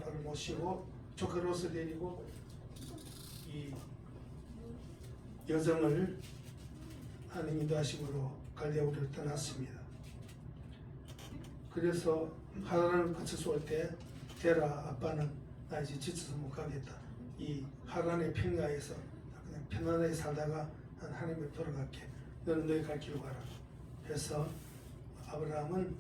아빠를 모시고 조카 롯을 데리고 이 여정을 하나님 인도하심으로 갈대아우를 떠났습니다. 그래서 하란을 거쳐서 올 때 데라 아빠는 나 이제 지쳐서 못 가겠다. 이 하란의 평야에서 그냥 편안하게 살다가 난 하나님을 돌아갈게. 너는 너희 갈 길로 가라. 그래서 아브라함은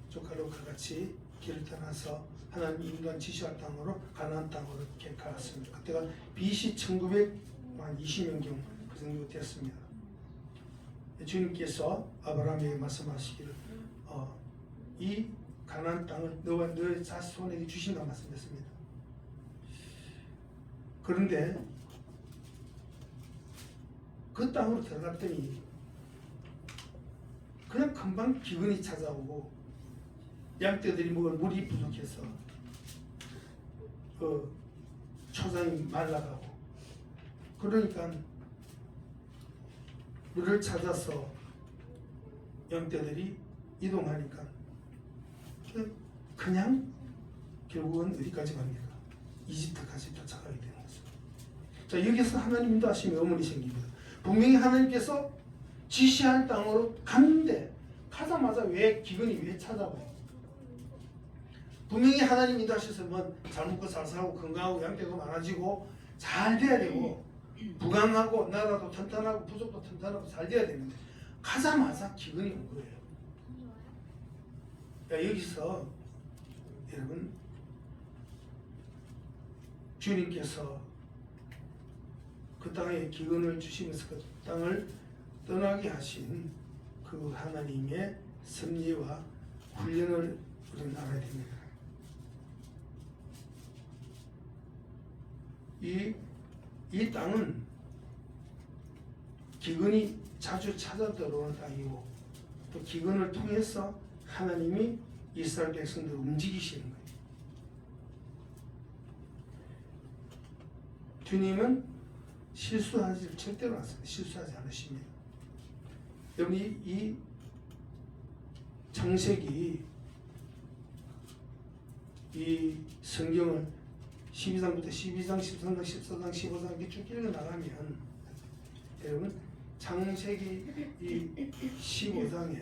조카 롯과 같이 길을 떠나서 하나님 인도한 지시할 땅으로 가나안 땅으로 이렇게 갔습니다. 그때가 BC 1920년경 그 정도 됐습니다. 주님께서 아브라함에게 말씀하시기를 이 가나안 땅을 너와 너의 자손에게 주신다 말씀했습니다. 그런데 그 땅으로 들어갔더니 그냥 금방 기근이 찾아오고 양떼들이 먹을 물이 부족해서 초장이 말라가고 그러니까 물을 찾아서 양떼들이 이동하니까 그냥 결국은 어디까지 갑니까? 이집트까지 쫓아가게 되는 거죠. 자, 여기서 하나님 인도하심의 의문이 생깁니다. 분명히 하나님께서 지시할 땅으로 갔는데 가자마자 왜 기근이 왜 찾아와요? 분명히 하나님 인도하셨으면 잘 먹고 잘 살고 건강하고 양떼도 많아지고 잘 돼야 되고 부강하고 나라도 튼튼하고 부족도 튼튼하고 잘 돼야 되는데 가자마자 기근이 온 거예요. 여기서 여러분 주님께서 그 땅에 기근을 주시면서 그 땅을 떠나게 하신 그 하나님의 섭리와 훈련을 우리는 알아야 됩니다. 이 땅은 기근이 자주 찾아 들어오는 땅이고 또 기근을 통해서 하나님이 이스라엘 백성들을 움직이시는 거예요. 주님은 실수하지 절대로 않습니다. 실수하지 않으십니다. 여러분 이 창세기 이 성경을 12장부터 12장, 13장, 14장, 15장 이렇게 쭉 읽어나가면 여러분 창세기 이 15장에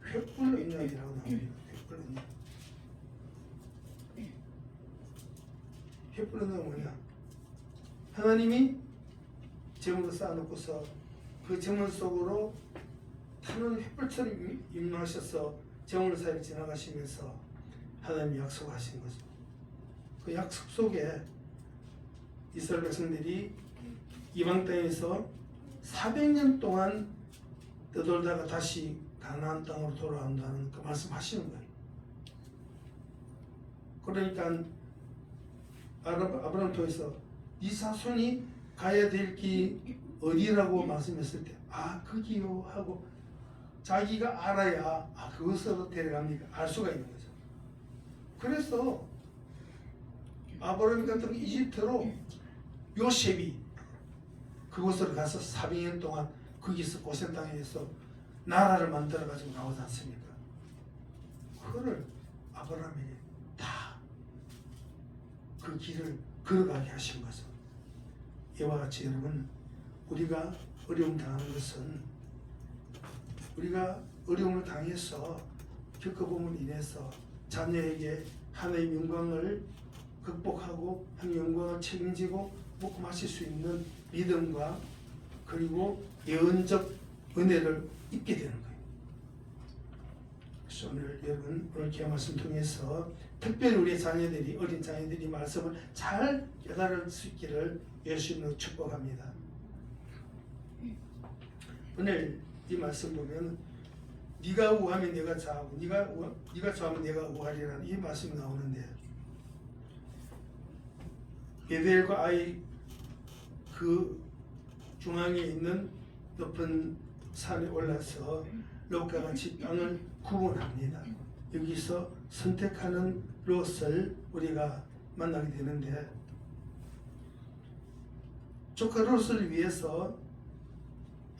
횃불 언약이라고 나옵니다. 횃불 언약. 횃불 언약은 뭐냐? 하나님이 제물을 쌓아놓고서 그 제물 속으로 타는 횃불처럼 임하셔서 제물 사이를 지나가시면서 하나님이 약속하신 거죠. 그 약속 속에 이스라엘 백성들이 이방 땅에서 400년 동안 떠돌다가 다시 가나안 땅으로 돌아온다는 그 말씀하시는 거예요. 그러니까 아브라함 통해서 이 자손이 가야 될 길 어디라고 말씀했을 때 거기요 하고 자기가 알아야 그것으로 데려갑니까? 알 수가 있는 거죠. 그래서 아브라함 같은 이집트로 요셉이 그곳으로 가서 400년 동안 거기서 고센 땅에서 나라를 만들어 가지고 나오지 않습니까? 그거를 아브라함에게 다 그 길을 걸어가게 하신 거죠. 이와 같이 여러분 우리가 어려움 당하는 것은 우리가 어려움을 당해서 겪어봄으로 인해서 자녀에게 하나님의 영광을 극복하고 하나님의 영광을 책임지고 먹고 마실 수 있는 믿음과 그리고 예언적 은혜를 입게 되는 거예요. 그래서 오늘 여러분 오늘 기도 말씀 통해서 특별히 우리 자녀들이 어린 자녀들이 말씀을 잘 깨달을 수 있기를 예수님으로 축복합니다. 오늘 이 말씀 보면 네가 우하면 내가 좌하고 네가 좌하면 내가 우하리라는 이 말씀이 나오는데 베델과 아이 그 중앙에 있는 높은 산에 올라서 롯과 같이 땅을 구분합니다. 여기서 선택하는 롯을 우리가 만나게 되는데 조카 롯을 위해서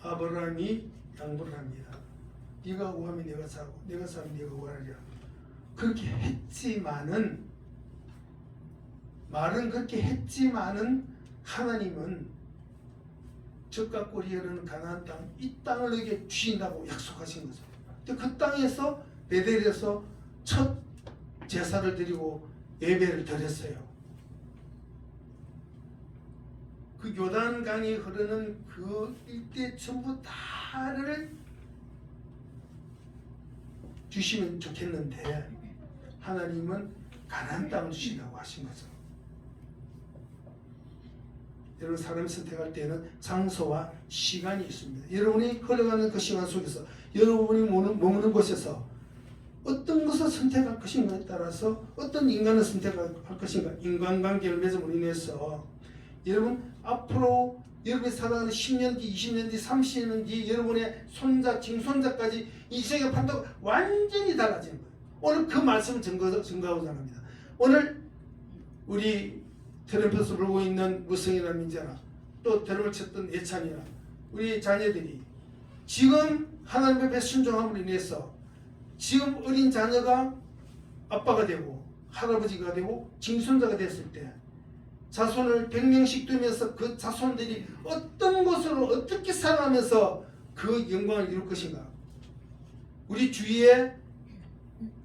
아브라함이 양보를 합니다. 네가 우하면 내가 좌고 내가 좌하면 네가 우하리라. 그렇게 했지만은 말은 그렇게 했지만은 하나님은 적과 꿀이 흐르는 가나안 땅, 이 땅을 너에게 주신다고 약속하신 거죠. 근데 그 땅에서 베델에서 첫 제사를 드리고 예배를 드렸어요. 그 요단강이 흐르는 그 일대 전부 다를 주시면 좋겠는데 하나님은 가나안 땅을 주시라고 하신 거죠. 여러분, 사람이 선택할 때는 장소와 시간이 있습니다. 여러분이 흘러가는 그 시간 속에서 여러분이 머무는 곳에서 어떤 것을 선택할 것인가에 따라서 어떤 인간을 선택할 것인가, 인간관계를 맺음으로 인해서 여러분 앞으로 여러분이 살아가는 10년 뒤, 20년 뒤, 30년 뒤 여러분의 손자, 증손자까지 이 세계 판도가 완전히 달라지는 거예요. 오늘 그 말씀을 증거하고자 합니다. 오늘 우리 트럼펫을 불고 있는 무성이나 민재나 또 드럼을 쳤던 예찬이나 우리 자녀들이 지금 하나님 앞에 순종함으로 인해서 지금 어린 자녀가 아빠가 되고 할아버지가 되고 증손자가 됐을 때 자손을 100명씩 두면서 그 자손들이 어떤 것으로 어떻게 살아가면서 그 영광을 이룰 것인가. 우리 주위에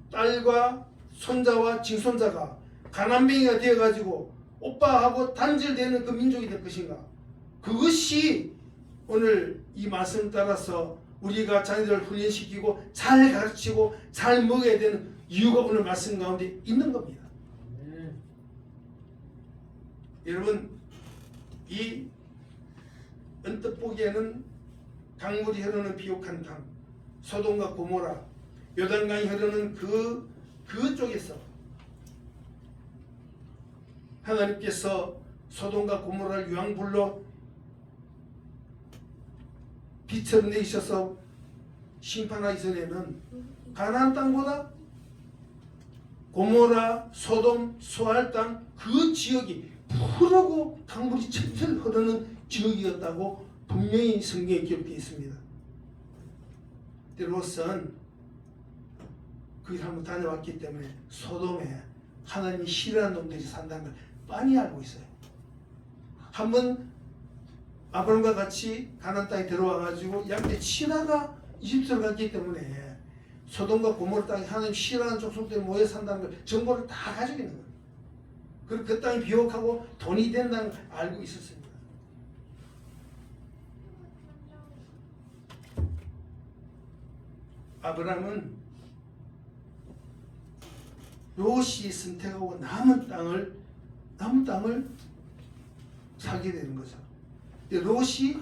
딸과 손자와 증손자가 가난뱅이가 되어가지고 오빠하고 단절되는 그 민족이 될 것인가. 그것이 오늘 이 말씀 따라서 우리가 자녀들을 훈련시키고 잘 가르치고 잘 먹여야 되는 이유가 오늘 말씀 가운데 있는 겁니다. 여러분, 이 언뜻 보기에는 강물이 흐르는 비옥한 땅, 소돔과 고모라, 요단강이 흐르는 그쪽에서 하나님께서 소돔과 고모라를 유황불로 빛을 내셔서 심판하기 전에는 가나안 땅보다 고모라, 소돔, 소알 땅 그 지역이 푸르고 강물이 철철 흐르는 지역이었다고 분명히 성경에 기록되어 있습니다. 롯은 거기 한번 다녀왔기 때문에 소돔에 하나님이 싫어하는 놈들이 산다는 걸 빤히 알고 있어요. 한번 아브람과 같이 가나안 땅에 들어와가지고 양떼 치다가 이집트로 갔기 때문에 소돔과 고모라 땅에 하나님 싫어하는 족속들이 모여 산다는 걸 정보를 다 가지고 있는 거예요. 그리고 그 땅이 비옥하고 돈이 된다는 걸 알고 있었습니다. 아브람은 롯이 선택하고 남은 땅을 살게 되는 거죠. 롯이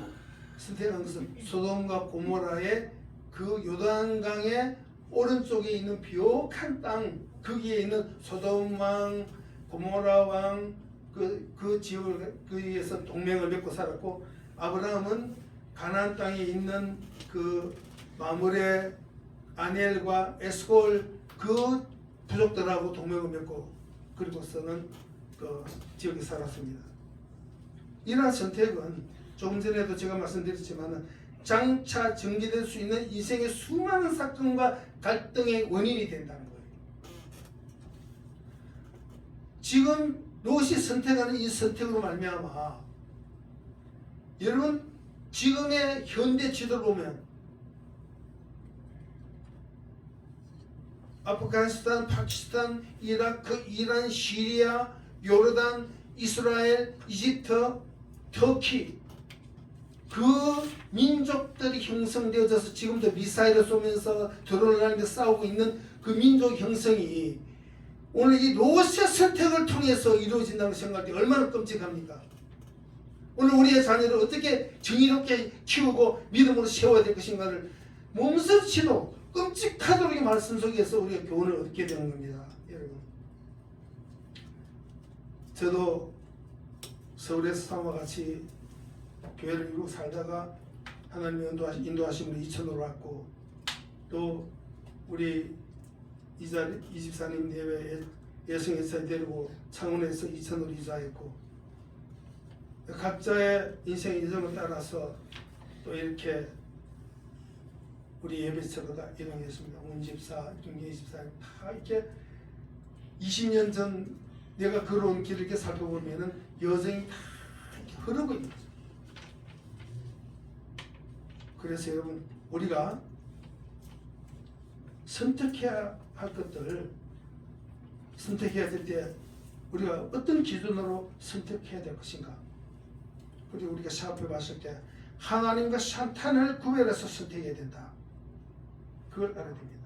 선택한 것은 소돔과 고모라의 그 요단강의 오른쪽에 있는 비옥한 땅, 거기에 있는 소돔 왕, 고모라 왕, 그 지역을 거기에서 동맹을 맺고 살았고, 아브라함은 가나안 땅에 있는 그 마므레, 아넬과 에스골 그 부족들하고 동맹을 맺고 그리고서는 그 지역에 살았습니다. 이러한 선택은 조금 전에도 제가 말씀드렸지만 장차 전개될 수 있는 인생의 수많은 사건과 갈등의 원인이 된다는 거예요. 지금 롯이 선택하는 이 선택으로 말미암아 여러분 지금의 현대 지도를 보면 아프가니스탄, 파키스탄, 이라크, 이란, 시리아, 요르단, 이스라엘, 이집트, 터키 그 민족들이 형성되어져서 지금도 미사일을 쏘면서 드론을 날리며 싸우고 있는 그 민족 형성이 오늘 이 롯의 선택을 통해서 이루어진다는 생각이 얼마나 끔찍합니까? 오늘 우리의 자녀를 어떻게 정의롭게 키우고 믿음으로 세워야 될 것인가를 몸서치도 끔찍하도록 이 말씀 속에서 우리가 교훈을 얻게 되는 겁니다. 여러분, 저도 서울에서 사모와 같이 교회를 이루고 살다가 하나님의 인도하심으로 이천으로 왔고, 또 우리 이집사님 내외 예성에서 데리고 창원에서 이천으로 이사했고, 각자의 인생의 여정을 따라서 또 이렇게 우리 예배처로다 이동했습니다. 온 집사, 중계 집사 다 이렇게 20년 전 내가 걸어온 길을 이렇게 살펴보면은 여정이 다 이렇게 흐르고 있는 거죠. 그래서 여러분, 우리가 선택해야 할 것들, 선택해야 될 때 우리가 어떤 기준으로 선택해야 될 것인가? 그리고 우리가 살펴 봤을 때 하나님과 사탄을 구별해서 선택해야 된다. 그걸 알아야 됩니다.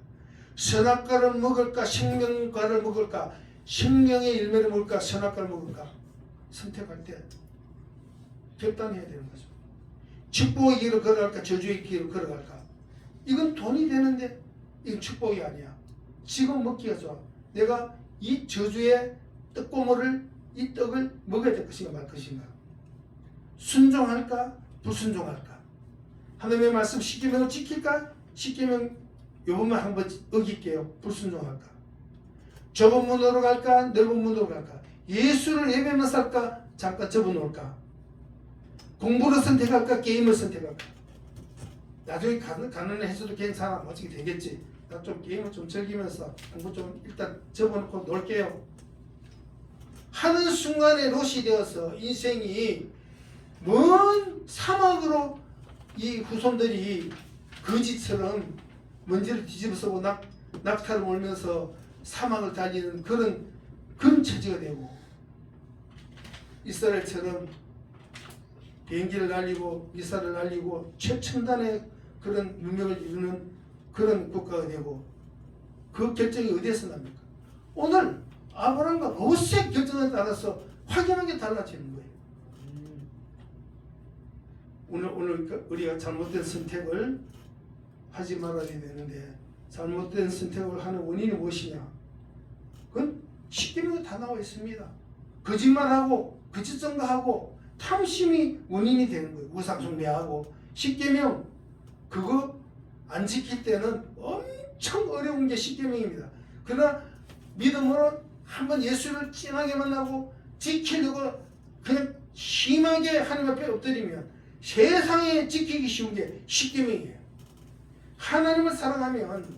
선악과를 먹을까 생명과를 먹을까, 생명의 열매를 먹을까 선악과를 먹을까, 선택할 때 결단해야 되는 거죠. 축복의 길을 걸어갈까 저주의 길을 걸어갈까. 이건 돈이 되는데 이건 축복이 아니야. 지금 먹기가 좋아. 내가 이 저주의 떡고물을, 이 떡을 먹어야 될 것인가 말 것인가. 순종할까 불순종할까. 하나님의 말씀 십계명을 지킬까, 십계명 요번만 한번 어길게요. 불순종할까. 좁은 문으로 갈까 넓은 문으로 갈까. 예수를 예배만 살까 잠깐 접어놓을까. 공부를 선택할까 게임을 선택할까. 나중에 가난해서도 괜찮아. 어떻게 되겠지. 나 좀 게임을 좀 즐기면서 공부 좀 일단 접어놓고 놀게요 하는 순간에 롯이 되어서 인생이 먼 사막으로 이 후손들이 거지처럼 먼지를 뒤집어쓰고 낙타를 몰면서 사막을 달리는 그런 처지가 되고, 이스라엘처럼 비행기를 날리고 미사를 날리고 최첨단의 그런 문명을 이루는 그런 국가가 되고, 그 결정이 어디에서 납니까? 오늘 아브라함과 롯의 결정에 따라서 확연하게 달라지는 거예요. 오늘 우리가 잘못된 선택을 하지 말아야 되는데, 잘못된 선택을 하는 원인이 무엇이냐? 그건 십계명에 다 나와 있습니다. 거짓말하고 거짓 증거하고 탐심이 원인이 되는 거예요. 우상 숭배하고. 십계명 그거 안 지킬 때는 엄청 어려운 게 십계명입니다. 그러나 믿음으로 한번 예수를 진하게 만나고 지키려고 그냥 심하게 하나님 앞에 엎드리면 세상에 지키기 쉬운 게 십계명이에요. 하나님을 사랑하면,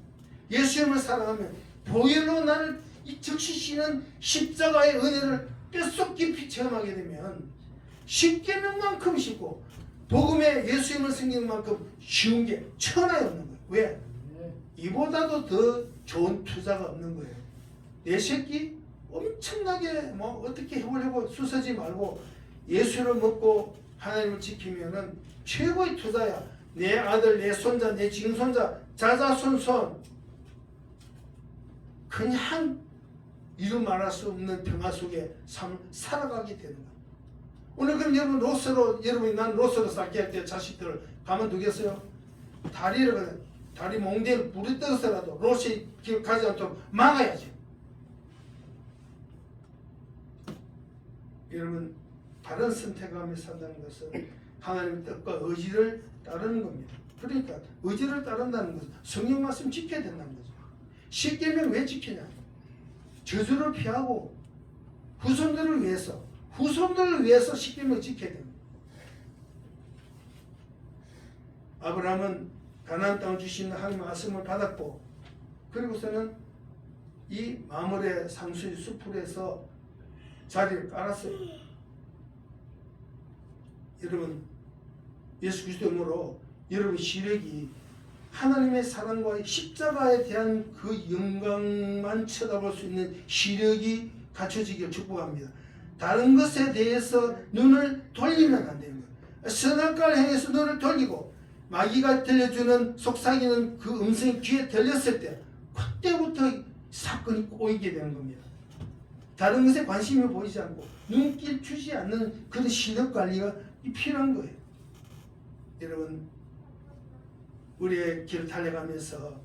예수님을 사랑하면 보혈로 나를 이 적시시는 십자가의 은혜를 뼛속 깊이 체험하게 되면 십계명만큼 쉽고 복음에 예수님을 섬기는 만큼 쉬운 게 천하에 없는 거예요. 왜? 이보다도 더 좋은 투자가 없는 거예요. 내 새끼 엄청나게 뭐 어떻게 해보려고 수서지 말고 예수를 먹고 하나님을 지키면은 최고의 투자야. 내 아들, 내 손자, 내 증손자, 자자손손 그냥 이루 말할 수 없는 평화 속에 삶을 살아가게 되는 거예요. 오늘 그럼 여러분이 난 롯으로 살게 할 때 자식들을 가만두겠어요? 다리 몽대를 부리떠서라도 롯이 길 가지 않도록 막아야지. 여러분, 바른 선택하며 산다는 것은 하나님의 뜻과 의지를 따르는 겁니다. 그러니까 의지를 따른다는 것은 성경 말씀 지켜야 된다는 거죠. 십계명 왜 지키냐? 저주를 피하고 후손들을 위해서 십계명을 지켜야 됩니다. 아브라함은 가나안 땅을 주시는 하나님의 말씀을 받았고, 그리고서는 이 마물의 상수의 수풀에서 자리를 깔았어요. 여러분, 예수 그리스도의 이름으로 여러분 시력이 하나님의 사랑과 십자가에 대한 그 영광만 쳐다볼 수 있는 시력이 갖춰지길 축복합니다. 다른 것에 대해서 눈을 돌리면 안 되는 거예요. 선악과를 향해서 눈을 돌리고 마귀가 들려주는 속삭이는 그 음성이 귀에 들렸을 때 그때부터 사건이 꼬이게 되는 겁니다. 다른 것에 관심이 보이지 않고 눈길 주지 않는 그런 시력 관리가 필요한 거예요. 여러분, 우리의 길을 달려가면서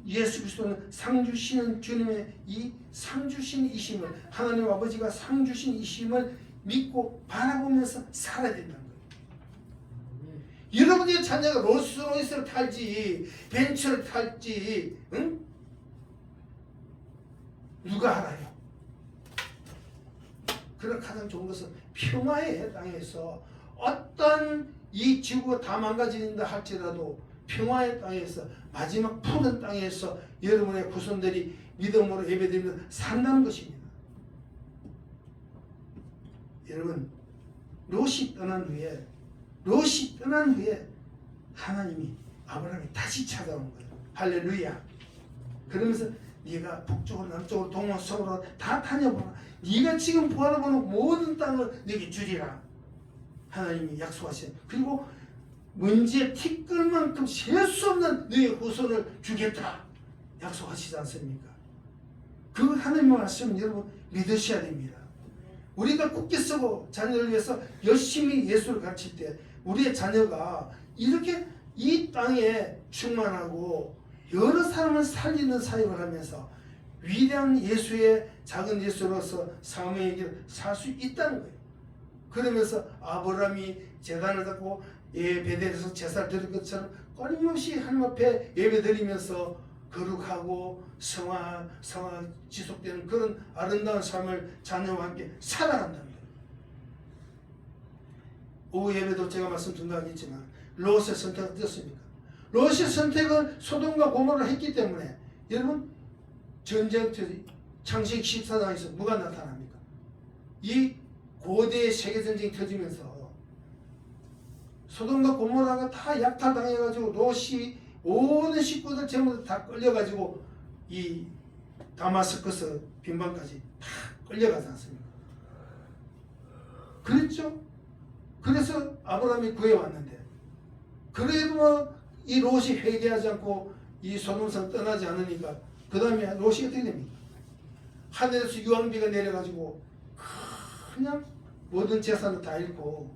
예수 그리스도는 상주시는 주님의 이 상주신 이심을, 하나님 아버지가 상주신 이심을 믿고 바라보면서 살아야 된다는 거예요. 여러분의 자녀가 롤스로이스를 탈지 벤츠를 탈지 누가 알아요? 그런 가장 좋은 것은 평화의 땅에서 어떤 이 지구가 다 망가진다 할지라도 평화의 땅에서, 마지막 푸른 땅에서 여러분의 후손들이 믿음으로 예배드리면서 산다는 것입니다. 여러분 롯이 떠난 후에 하나님이 아브라함이 다시 찾아온 거예요. 할렐루야. 그러면서 네가 북쪽으로 남쪽으로 동으로 서으로 다 다녀보라. 네가 지금 바라보는 모든 땅을 네게 주리라. 하나님이 약속하신. 그리고 먼지에 티끌만큼 셀 수 없는 너의 후손을 주겠다 약속하시지 않습니까? 그 하나님의 말씀은 여러분 믿으셔야 됩니다. 우리가 굳게 쓰고 자녀를 위해서 열심히 예수를 가르칠 때 우리의 자녀가 이렇게 이 땅에 충만하고 여러 사람을 살리는 사역을 하면서 위대한 예수의 작은 예수로서 사명의 길을 살 수 있다는 거예요. 그러면서 아브라함이 제단을 닦고 베델에서 제사를 드릴 것처럼 끊임없이 하나님 앞에 예배 드리면서 거룩하고 성화 지속되는 그런 아름다운 삶을 자녀와 함께 살아간다는 거예요. 오후 예배도 제가 말씀드린 거 하겠지만 롯의 선택은 어떻습니까? 롯의 선택은 소돔과 고모라를 했기 때문에 여러분 전쟁 창세기 14장에서 뭐가 나타납니까? 이 고대의 세계전쟁이 터지면서 소돔과 고모라가 다 약탈당해가지고 롯이 모든 식구들 전부 다 끌려가지고 이 다마스커스 빈방까지 다 끌려가지 않습니까? 그랬죠? 그래서 아브라함이 구해왔는데 그래도 이 롯이 회개하지 않고 이 소돔성 떠나지 않으니까 그 다음에 롯이 어떻게 됩니까? 하늘에서 유황비가 내려가지고 그냥 모든 재산을 다 잃고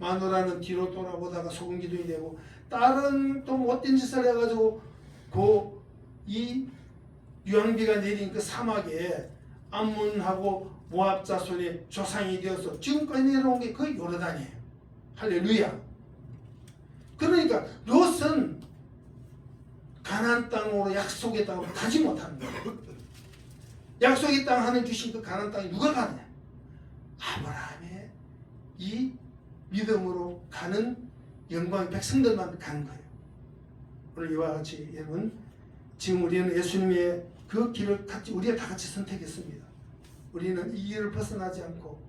마누라는 뒤로 돌아보다가 소금 기둥이 되고 딸은 또 못된 짓을 해가지고 이 유황비가 내린 그 사막에 암몬하고 모압 자손의 조상이 되어서 지금까지 내려온 게 그 요르단이에요. 할렐루야. 그러니까 롯은 가나안 땅으로 약속의 땅으로 가지 못하는 거예요. 약속의 땅 하나님 주신 그 가나안 땅에 누가 가느냐? 아브라함의 이 믿음으로 가는 영광의 백성들만 가는 거예요. 오늘 이와 같이 여러분 지금 우리는 예수님의 그 길을 우리가 다 같이 선택했습니다. 우리는 이 길을 벗어나지 않고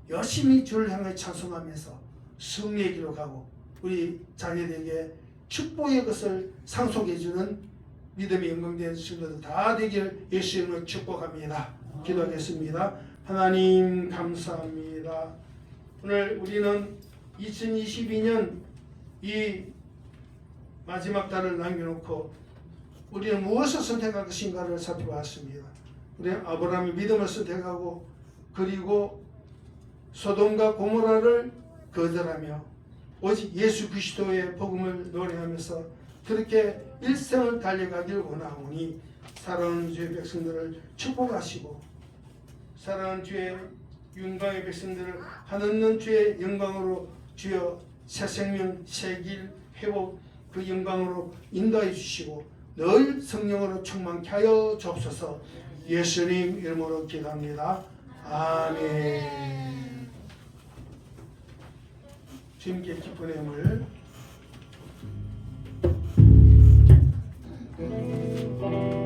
열심히 주를 향해 찬송하면서 승리의 길로 가고 우리 자녀들에게 축복의 것을 상속해주는 믿음의 영광된 친구들 다 되길 예수 이름으로 축복합니다. 기도하겠습니다. 하나님 감사합니다. 오늘 우리는 2022년 이 마지막 달을 남겨놓고 우리는 무엇을 선택할 것인가를 살펴봤습니다. 우리는 아브라함의 믿음을 선택하고 그리고 소돔과 고모라를 거절하며 오직 예수 그리스도의 복음을 노래하면서 그렇게 일생을 달려가길 원하오니 사랑하는 주의 백성들을 축복하시고 사랑하는 주의 영광의 백성들을 하늘는 주의 영광으로 주여 새 생명 새 길 회복 그 영광으로 인도해 주시고 늘 성령으로 충만케 하여 주옵소서. 예수님 이름으로 기도합니다. 아멘. 주님께 기쁜 예물 감사히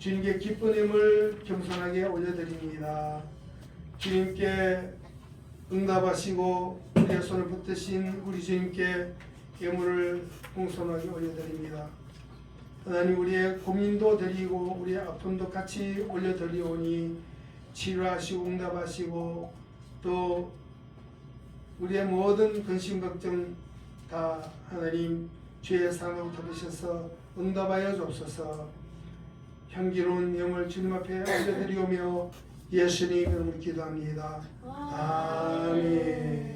주님께 기쁜 힘을 겸손하게 올려드립니다. 주님께 응답하시고 우리의 손을 붙드신 우리 주님께 예물을 공손하게 올려드립니다. 하나님, 우리의 고민도 드리고 우리의 아픔도 같이 올려드리오니 치료하시고 응답하시고 또 우리의 모든 근심 걱정 다 하나님 주의 사랑으로 들으셔서 응답하여 주옵소서. 향기로운 영을 주님 앞에 올려드리오며 예수님 이름으로 기도합니다. 아멘.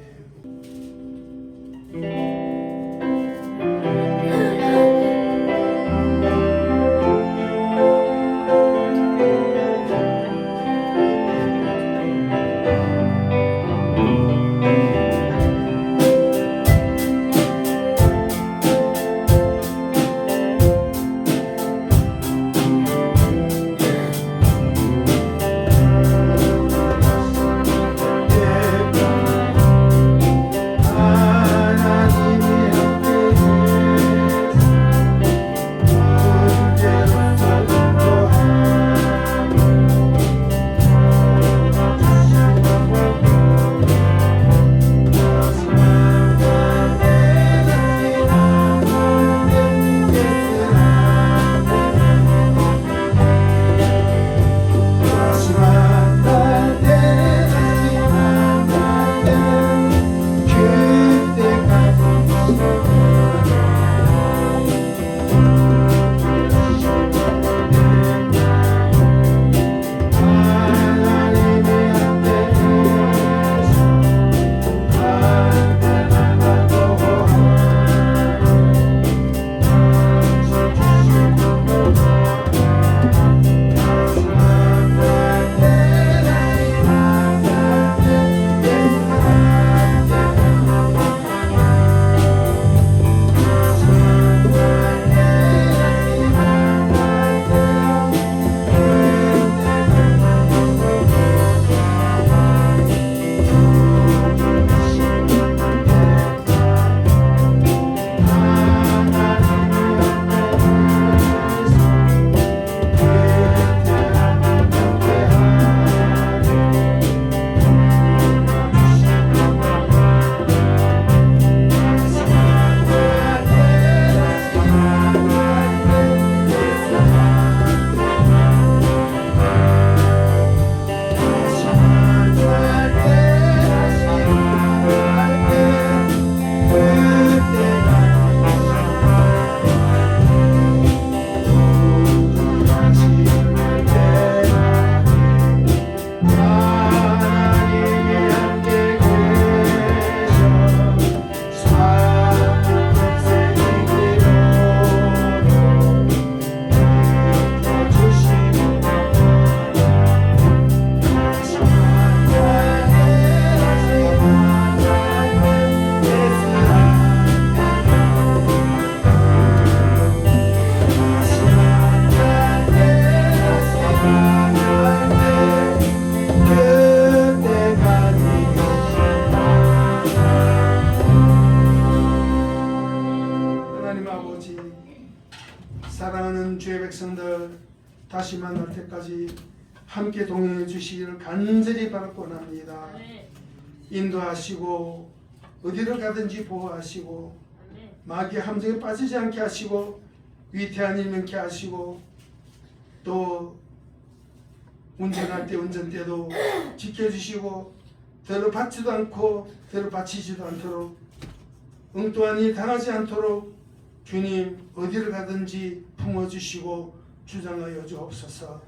사랑하는 주의 백성들, 다시 만날 때까지 함께 동행해 주시기를 간절히 바라고 합니다. 인도하시고 어디를 가든지 보호하시고 마귀의 함정에 빠지지 않게 하시고 위태한 일 면케 하시고 또 운전할 때 운전대도 지켜주시고 더러 받지도 않고 더러 받치지도 않도록 엉뚱한 일 당하지 않도록 주님 어디를 가든지 품어주시고 주장하여 주옵소서.